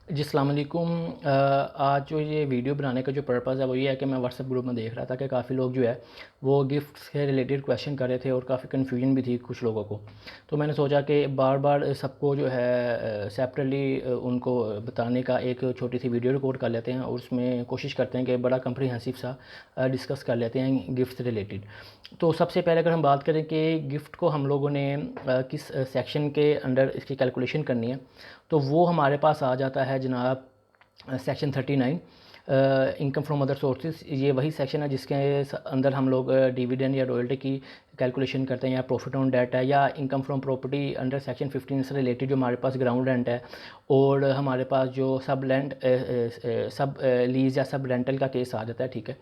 जी अस्सलाम वालेकुम। आज जो ये वीडियो बनाने का जो पर्पज़ है वो ये है कि मैं व्हाट्सएप ग्रुप में देख रहा था कि काफ़ी लोग जो है वो गिफ्ट से रिलेटेड क्वेश्चन कर रहे थे और काफ़ी कन्फ्यूजन भी थी कुछ लोगों को। तो मैंने सोचा कि बार बार सबको जो है सेपरेटली उनको बताने का एक छोटी सी वीडियो रिकॉर्ड कर लेते हैं और उसमें कोशिश करते हैं कि बड़ा कम्प्रिहेंसिव सा डिस्कस कर लेते हैं गिफ्ट से रिलेटेड। तो सबसे पहले अगर हम बात करें कि गिफ्ट को हम लोगों ने किस सेक्शन के अंडर इसकी कैलकुलेशन करनी है, तो वो हमारे पास आ जाता है जनाब section 39, income from other sources. ये वही सेक्शन है जिसके अंदर हम लोग डिविडेंड या रॉयल्टी की कैलकुलेशन करते हैं, या प्रॉफिट ऑन डेट है, या income from property under section 15 से रिलेटेड जो हमारे पास ग्राउंड रेंट है, और हमारे पास जो सब लैंड सब लीज़ या सब रेंटल का केस आ जाता है, ठीक है,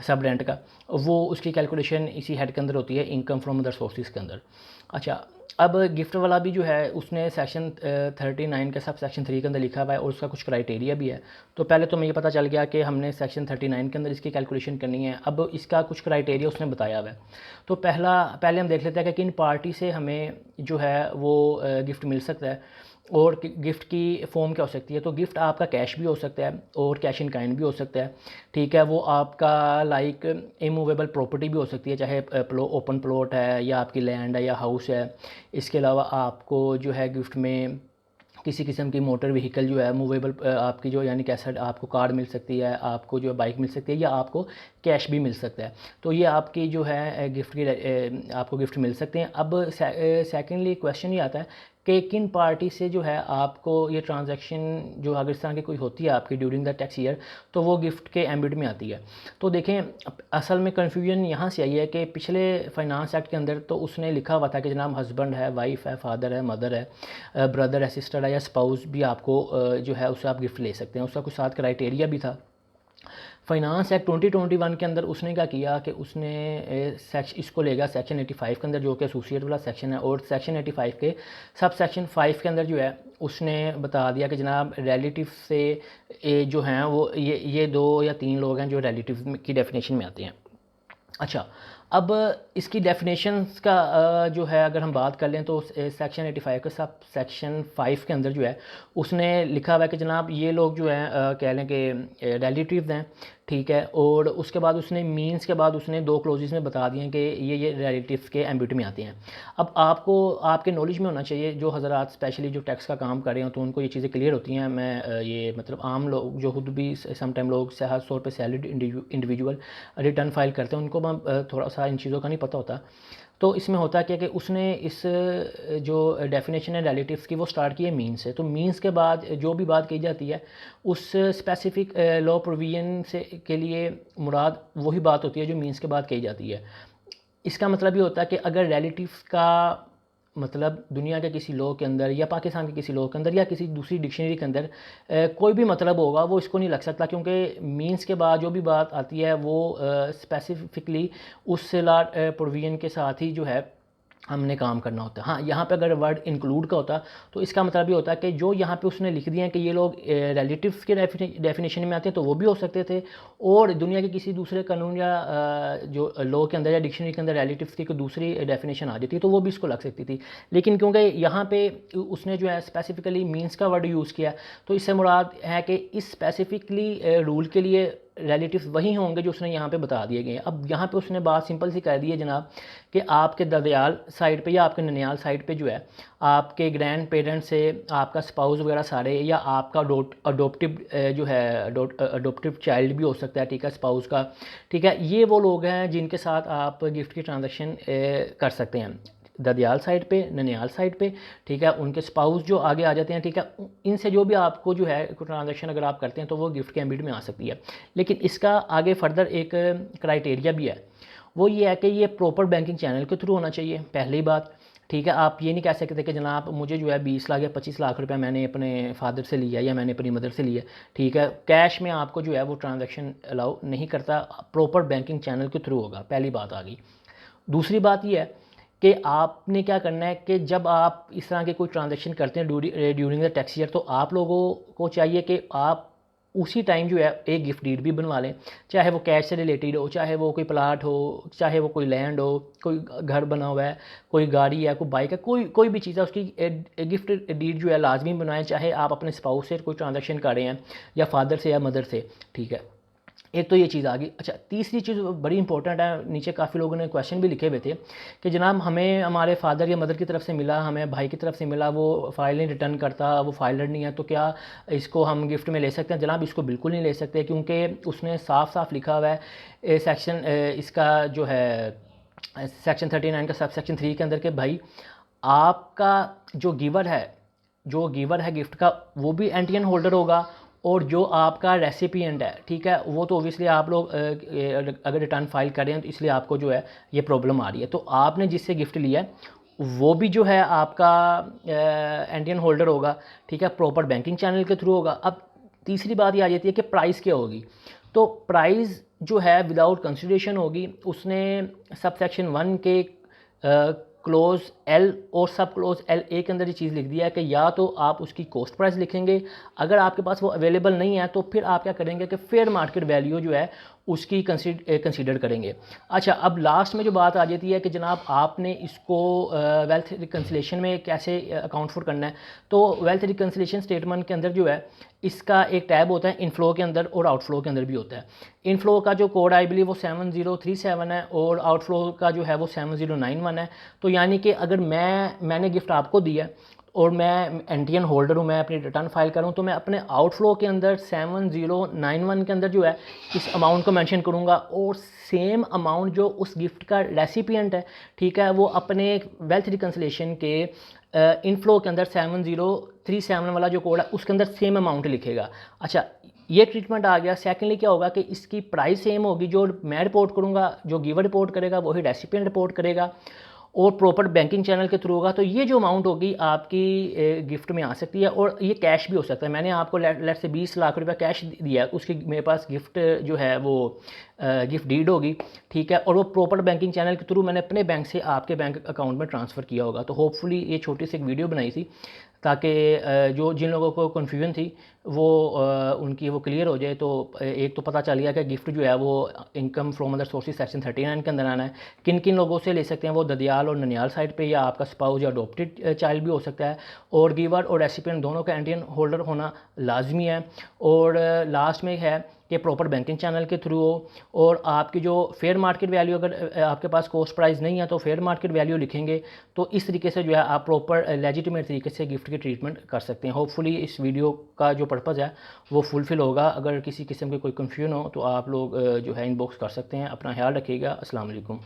सब रेंट का, वो उसकी कैलकुलेशन इसी हेड के अंदर होती है, इनकम फ्रॉम अदर सोर्सेज के अंदर। अच्छा, अब गिफ्ट वाला भी जो है उसने सेक्शन 39 के सब सेक्शन 3 के अंदर लिखा हुआ है और उसका कुछ क्राइटेरिया भी है। तो पहले तो मुझे पता चल गया कि हमने सेक्शन 39 के अंदर इसकी कैलकुलेशन करनी है। अब इसका कुछ क्राइटेरिया उसने बताया हुआ है। तो पहले हम देख लेते हैं कि किन पार्टी से हमें जो है वो गिफ्ट मिल सकता है और गिफ्ट की फ़ॉर्म क्या हो सकती है। तो गिफ्ट आपका कैश भी हो सकता है और कैश इन काइंड भी हो सकता है, ठीक है। वो आपका लाइक इमूवेबल प्रॉपर्टी भी हो सकती है, चाहे ओपन प्लॉट है या आपकी लैंड है या हाउस है। इसके अलावा आपको जो है गिफ्ट में किसी किस्म की मोटर व्हीकल जो है मूवेबल, आपकी जो यानी कैसे आपको कार मिल सकती है, आपको जो है बाइक मिल सकती है, या आपको कैश भी मिल सकता है। तो ये आपकी जो है गिफ्ट की आपको गिफ्ट मिल सकते हैं। अब सेकेंडली क्वेश्चन ये आता है कि किन पार्टी से जो है आपको ये ट्रांजैक्शन जो अगर इस तरह की कोई होती है आपकी ड्यूरिंग द टैक्स ईयर, तो वो गिफ्ट के एम्बिट में आती है। तो देखें, असल में कन्फ्यूजन यहाँ से आई है कि पिछले फाइनेंस एक्ट के अंदर तो उसने लिखा हुआ था कि जनाब हस्बैंड है, वाइफ है, फादर है, मदर है, ब्रदर है, सिस्टर है, या स्पाउस भी आपको जो है उससे आप गिफ्ट ले सकते हैं। उसका कुछ साथ क्राइटेरिया भी था। फाइनेंस एक्ट 2021 के अंदर उसने क्या किया कि उसने इसको लेगा सेक्शन 85 के अंदर, जो कि एसोसिएट वाला सेक्शन है, और सेक्शन 85 के सब सेक्शन 5 के अंदर जो है उसने बता दिया कि जनाब रिलेटिव से जो हैं वो ये दो या तीन लोग हैं जो रिलेटिव की डेफिनेशन में आते हैं। अच्छा, अब इसकी डेफिनेशंस का जो है अगर हम बात कर लें तो सेक्शन 85 के सब सेक्शन 5 के अंदर जो है उसने लिखा हुआ है कि जनाब ये लोग जो हैं कह लें कि रिलेटिव्स हैं, ठीक है। और उसके बाद उसने मींस के बाद उसने दो क्लोजेस में बता दिए कि ये रिलेटिव्स के एम्बिट में आते हैं। अब आपको आपके नॉलेज में होना चाहिए, जो हज़रात स्पेशली जो टैक्स का काम कर रहे हो तो उनको ये चीज़ें क्लियर होती हैं। मैं ये मतलब आम लोग जो खुद भी समटाइम लोग खास तौर पे सैलरीड इंडिविजुअल रिटर्न फाइल करते हैं, उनको थोड़ा सा इन चीज़ों का नहीं पता होता। तो इसमें होता क्या कि उसने इस जो डेफिनेशन है रिलेटिव्स की वो स्टार्ट की है मीन से। तो मीन्स के बाद जो भी बात कही जाती है उस स्पेसिफिक लॉ प्रोविजन से के लिए मुराद वही बात होती है जो मीन्स के बाद कही जाती है। इसका मतलब ये होता है कि अगर रिलेटिव्स का मतलब दुनिया के किसी लॉ के अंदर या पाकिस्तान के किसी लॉ के अंदर या किसी दूसरी डिक्शनरी के अंदर कोई भी मतलब होगा वो इसको नहीं लग सकता, क्योंकि मीन्स के बाद जो भी बात आती है वो स्पेसिफिकली उस लॉ प्रोविजन के साथ ही जो है हमने काम करना होता है। हाँ, यहाँ पे अगर वर्ड इंक्लूड का होता तो इसका मतलब ये होता है कि जो यहाँ पे उसने लिख दिया है कि ये लोग रिलेटिव्स के डेफिनेशन में आते हैं तो वो भी हो सकते थे, और दुनिया के किसी दूसरे कानून या जो लॉ के अंदर या डिक्शनरी के अंदर रिलेटिव्स की कोई दूसरी डेफिनेशन आ जाती तो वो भी इसको लग सकती थी। लेकिन क्योंकि यहाँ पे उसने जो है स्पेसिफिकली मीन्स का वर्ड यूज़ किया, तो इससे मुराद है कि इस स्पेसिफिकली रूल के लिए रिलेटिव्स वही होंगे जो उसने यहाँ पे बता दिए गए हैं। अब यहाँ पे उसने बात सिंपल सी कर दी है जनाब कि आपके ददयाल साइड पे या आपके ननियाल साइड पे जो है आपके ग्रैंड पेरेंट्स से आपका स्पाउस वगैरह सारे, या आपका अडोप्टिव जो है अडोप्टिव चाइल्ड भी हो सकता है, ठीक है, स्पाउस का, ठीक है। ये वो लोग हैं जिनके साथ आप गिफ्ट की ट्रांजैक्शन कर सकते हैं, ददियाल साइड पे, ननियाल साइड पे, ठीक है। उनके स्पाउस जो आगे आ जाते हैं, ठीक है, इनसे जो भी आपको जो है ट्रांजैक्शन अगर आप करते हैं तो वो गिफ्ट के एम्बिट में आ सकती है। लेकिन इसका आगे फर्दर एक क्राइटेरिया भी है, वो ये है कि ये प्रॉपर बैंकिंग चैनल के थ्रू होना चाहिए, पहली बात, ठीक है। आप ये नहीं कह सकते कि जनाब मुझे जो है 20 लाख या 25 लाख रुपया मैंने अपने फादर से लिया या मैंने अपनी मदर से लिया, ठीक है, कैश में आपको जो है वो ट्रांजैक्शन अलाउ नहीं करता, प्रॉपर बैंकिंग चैनल के थ्रू होगा, पहली बात आ गई। दूसरी बात ये है कि आपने क्या करना है कि जब आप इस तरह के कोई ट्रांजैक्शन करते हैं ड्यूरिंग द टैक्स ईयर, तो आप लोगों को चाहिए कि आप उसी टाइम जो है एक गिफ्ट डीड भी बनवा लें, चाहे वो कैश से रिलेटेड हो, चाहे वो कोई प्लाट हो, चाहे वो कोई लैंड हो, कोई घर बना हुआ है, कोई गाड़ी है, कोई बाइक है, कोई कोई भी चीज़ है, उसकी गिफ्ट डीड जो है लाजमी बनवाएं, चाहे आप अपने स्पाउस से कोई ट्रांजेक्शन कर रहे हैं या फादर से या मदर से, ठीक है। एक तो ये चीज़ आ गई। अच्छा, तीसरी चीज़ बड़ी इंपॉर्टेंट है, नीचे काफ़ी लोगों ने क्वेश्चन भी लिखे हुए थे कि जनाब हमें हमारे फादर या मदर की तरफ से मिला, हमें भाई की तरफ से मिला, वो फ़ाइल नहीं रिटर्न करता, वो फाइलर नहीं है, तो क्या इसको हम गिफ्ट में ले सकते हैं? जनाब इसको बिल्कुल नहीं ले सकते, क्योंकि उसने साफ साफ लिखा हुआ है सेक्शन इसका जो है सेक्शन 39 का सब सेक्शन 3 के अंदर के भाई आपका जो गिवर है गिफ्ट का, वो भी एंटियन होल्डर होगा, और जो आपका रेसिपिएंट है, ठीक है, वो तो ओबियसली आप लोग अगर रिटर्न फाइल करें तो इसलिए आपको जो है ये प्रॉब्लम आ रही है। तो आपने जिससे गिफ्ट लिया है वो भी जो है आपका एंटियन होल्डर होगा, ठीक है, प्रॉपर बैंकिंग चैनल के थ्रू होगा। अब तीसरी बात ये आ जाती है कि प्राइस क्या होगी। तो प्राइस जो है विदाउट कंसिडरेशन होगी। उसने सब सेक्शन 1 के क्लोज एल और सब क्लोज एल ए के अंदर ये चीज़ लिख दिया है कि या तो आप उसकी कॉस्ट प्राइस लिखेंगे, अगर आपके पास वो अवेलेबल नहीं है तो फिर आप क्या करेंगे कि फेयर मार्केट वैल्यू जो है उसकी कंसीडर करेंगे। अच्छा, अब लास्ट में जो बात आ जाती है कि जनाब आपने इसको वेल्थ रिकन्सिलेशन में कैसे अकाउंट फॉर करना है। तो वेल्थ रिकन्सिलेशन स्टेटमेंट के अंदर जो है इसका एक टैब होता है, इनफ्लो के अंदर और आउटफ्लो के अंदर भी होता है। इनफ्लो का जो कोड आई बिलीव वो 7037 है और आउटफ्लो का जो है वो 7091 है। तो यानी कि अगर मैंने गिफ्ट आपको दिया और मैं एंटियन होल्डर हूँ, मैं अपनी रिटर्न फाइल करूँ, तो मैं अपने आउटफ्लो के अंदर 7091 के अंदर जो है इस अमाउंट को मेंशन करूँगा, और सेम अमाउंट जो उस गिफ्ट का रेसिपिएंट है, ठीक है, वो अपने वेल्थ रिकन्सिलेशन के इनफ्लो के अंदर 7037 वाला जो कोड है उसके अंदर सेम अमाउंट लिखेगा। अच्छा, ये ट्रीटमेंट आ गया। सेकेंडली क्या होगा कि इसकी प्राइस सेम होगी, जो मैं रिपोर्ट करूँगा, जो गिवर रिपोर्ट करेगा वही रेसिपिएंट रिपोर्ट करेगा, और प्रॉपर बैंकिंग चैनल के थ्रू होगा। तो ये जो अमाउंट होगी आपकी गिफ्ट में आ सकती है, और ये कैश भी हो सकता है। मैंने आपको लेट से 20 लाख रुपया कैश दिया है, उसकी मेरे पास गिफ्ट जो है वो गिफ्ट डीड होगी, ठीक है, और वो प्रॉपर बैंकिंग चैनल के थ्रू मैंने अपने बैंक से आपके बैंक अकाउंट में ट्रांसफ़र किया होगा। तो होपफुली ये छोटी सी एक वीडियो बनाई थी ताकि जो जिन लोगों को कन्फ्यूजन थी वो उनकी वो क्लियर हो जाए। तो एक तो पता चल गया कि गिफ्ट जो है वो income from other sources section 39 के अंदर आना है। किन किन लोगों से ले सकते हैं वो ददियाल और ननियाल साइड पे, या आपका स्पाउस या अडोप्टेड चाइल्ड भी हो सकता है, और गिवर और रेसिपिएंट दोनों का एंटियन होल्डर होना लाजमी है। और लास्ट में है कि प्रॉपर बैंकिंग चैनल के थ्रू हो, और आपकी जो फेयर मार्केट वैल्यू, अगर आपके पास कॉस्ट प्राइस नहीं है तो फेयर मार्केट वैल्यू लिखेंगे। तो इस तरीके से जो है आप प्रॉपर लेजिटिमेट तरीके से गिफ्ट की ट्रीटमेंट कर सकते हैं। होपफुली इस वीडियो का जो पर्पज़ है वो फुलफ़िल होगा। अगर किसी किस्म की कोई कन्फ्यूजन हो तो आप लोग जो है इनबॉक्स कर सकते हैं। अपना ख्याल रखिएगा। अस्सलाम वालेकुम।